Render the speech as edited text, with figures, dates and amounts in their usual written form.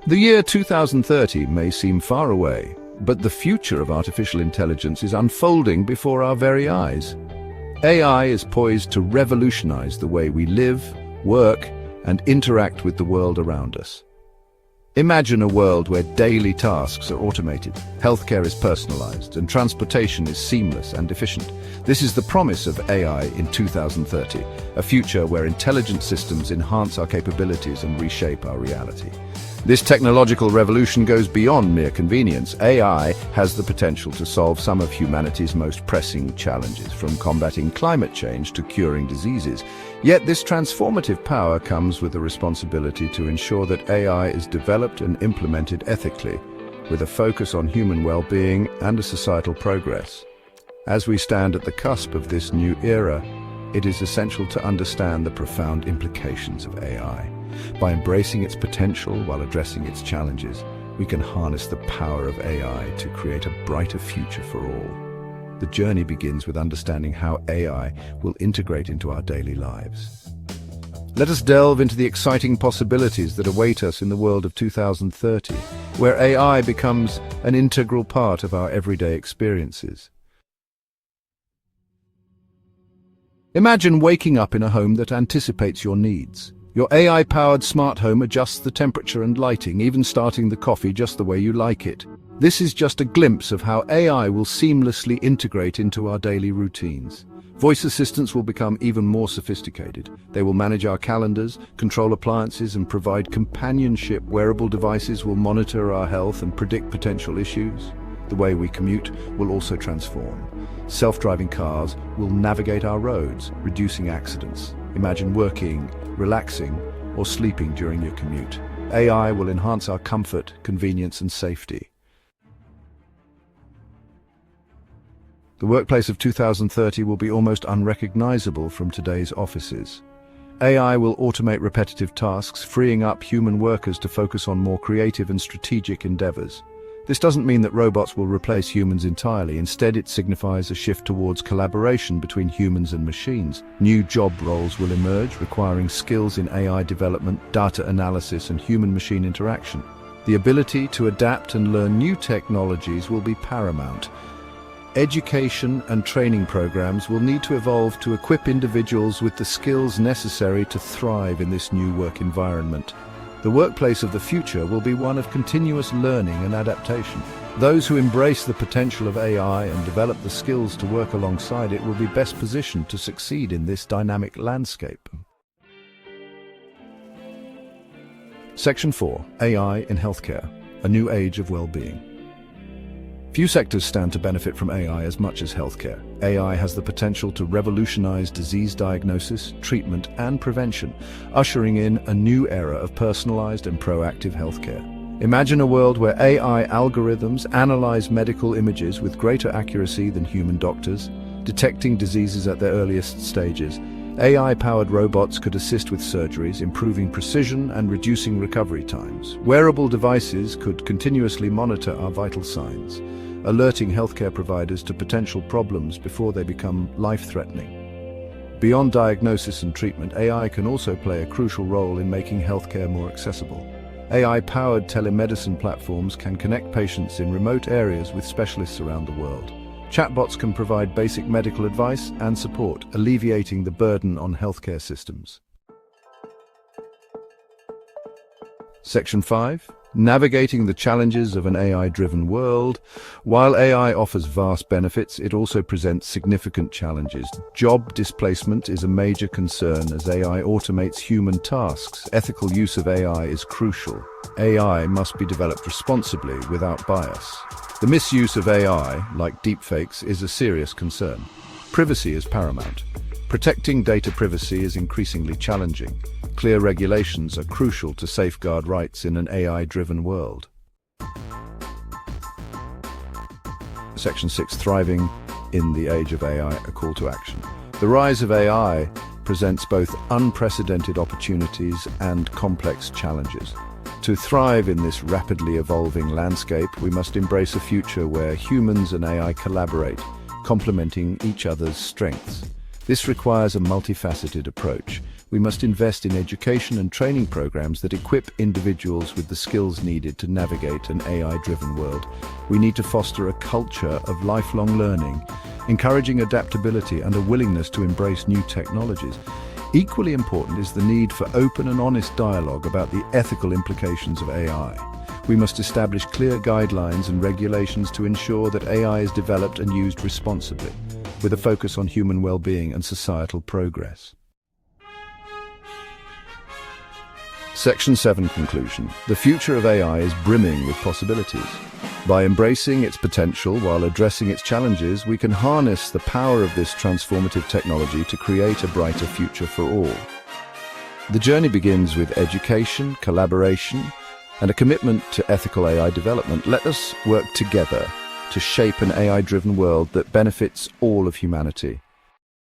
The year 2030 may seem far away, but the future of artificial intelligence is unfolding before our very eyes. AI is poised to revolutionize the way we live, work, and interact with the world around us. Imagine a world where daily tasks are automated, healthcare is personalized, and transportation is seamless and efficient. This is the promise of AI in 2030, a future where intelligent systems enhance our capabilities and reshape our reality. This technological revolution goes beyond mere convenience. AI has the potential to solve some of humanity's most pressing challenges, from combating climate change to curing diseases. Yet this transformative power comes with the responsibility to ensure that AI is developed and implemented ethically, with a focus on human well-being and societal progress. As we stand at the cusp of this new era, it is essential to understand the profound implications of AI. By embracing its potential while addressing its challenges, we can harness the power of AI to create a brighter future for all. The journey begins with understanding how AI will integrate into our daily lives. Let us delve into the exciting possibilities that await us in the world of 2030, where AI becomes an integral part of our everyday experiences. Imagine waking up in a home that anticipates your needs. Your AI-powered smart home adjusts the temperature and lighting, even starting the coffee just the way you like it. This is just a glimpse of how AI will seamlessly integrate into our daily routines. Voice assistants will become even more sophisticated. They will manage our calendars, control appliances, and provide companionship. Wearable devices will monitor our health and predict potential issues. The way we commute will also transform. Self-driving cars will navigate our roads, reducing accidents. Imagine working, relaxing, or sleeping during your commute. AI will enhance our comfort, convenience, and safety. The workplace of 2030 will be almost unrecognizable from today's offices. AI will automate repetitive tasks, freeing up human workers to focus on more creative and strategic endeavors. This doesn't mean that robots will replace humans entirely. Instead, it signifies a shift towards collaboration between humans and machines. New job roles will emerge, requiring skills in AI development, data analysis, and human-machine interaction. The ability to adapt and learn new technologies will be paramount. Education and training programs will need to evolve to equip individuals with the skills necessary to thrive in this new work environment. The workplace of the future will be one of continuous learning and adaptation. Those who embrace the potential of AI and develop the skills to work alongside it will be best positioned to succeed in this dynamic landscape. Section 4. AI in Healthcare, a New Age of Well-Being. Few sectors stand to benefit from AI as much as healthcare. AI has the potential to revolutionize disease diagnosis, treatment, and prevention, ushering in a new era of personalized and proactive healthcare. Imagine a world where AI algorithms analyze medical images with greater accuracy than human doctors, detecting diseases at their earliest stages. AI-powered robots could assist with surgeries, improving precision and reducing recovery times. Wearable devices could continuously monitor our vital signs, alerting healthcare providers to potential problems before they become life-threatening. Beyond diagnosis and treatment, AI can also play a crucial role in making healthcare more accessible. AI-powered telemedicine platforms can connect patients in remote areas with specialists around the world. Chatbots can provide basic medical advice and support, alleviating the burden on healthcare systems. Section 5. Navigating the challenges of an AI-driven world. While AI offers vast benefits, it also presents significant challenges. Job displacement is a major concern as AI automates human tasks. Ethical use of AI is crucial. AI must be developed responsibly without bias. The misuse of AI, like deepfakes, is a serious concern. Privacy is paramount. Protecting data privacy is increasingly challenging. Clear regulations are crucial to safeguard rights in an AI-driven world. Section 6. Thriving in the age of AI, a call to action. The rise of AI presents both unprecedented opportunities and complex challenges. To thrive in this rapidly evolving landscape, we must embrace a future where humans and AI collaborate, complementing each other's strengths. This requires a multifaceted approach. We must invest in education and training programs that equip individuals with the skills needed to navigate an AI-driven world. We need to foster a culture of lifelong learning, encouraging adaptability and a willingness to embrace new technologies. Equally important is the need for open and honest dialogue about the ethical implications of AI. We must establish clear guidelines and regulations to ensure that AI is developed and used responsibly, with a focus on human well-being and societal progress. Section 7 conclusion. The future of AI is brimming with possibilities. By embracing its potential while addressing its challenges, we can harness the power of this transformative technology to create a brighter future for all. The journey begins with education, collaboration, and a commitment to ethical AI development. Let us work together to shape an AI-driven world that benefits all of humanity.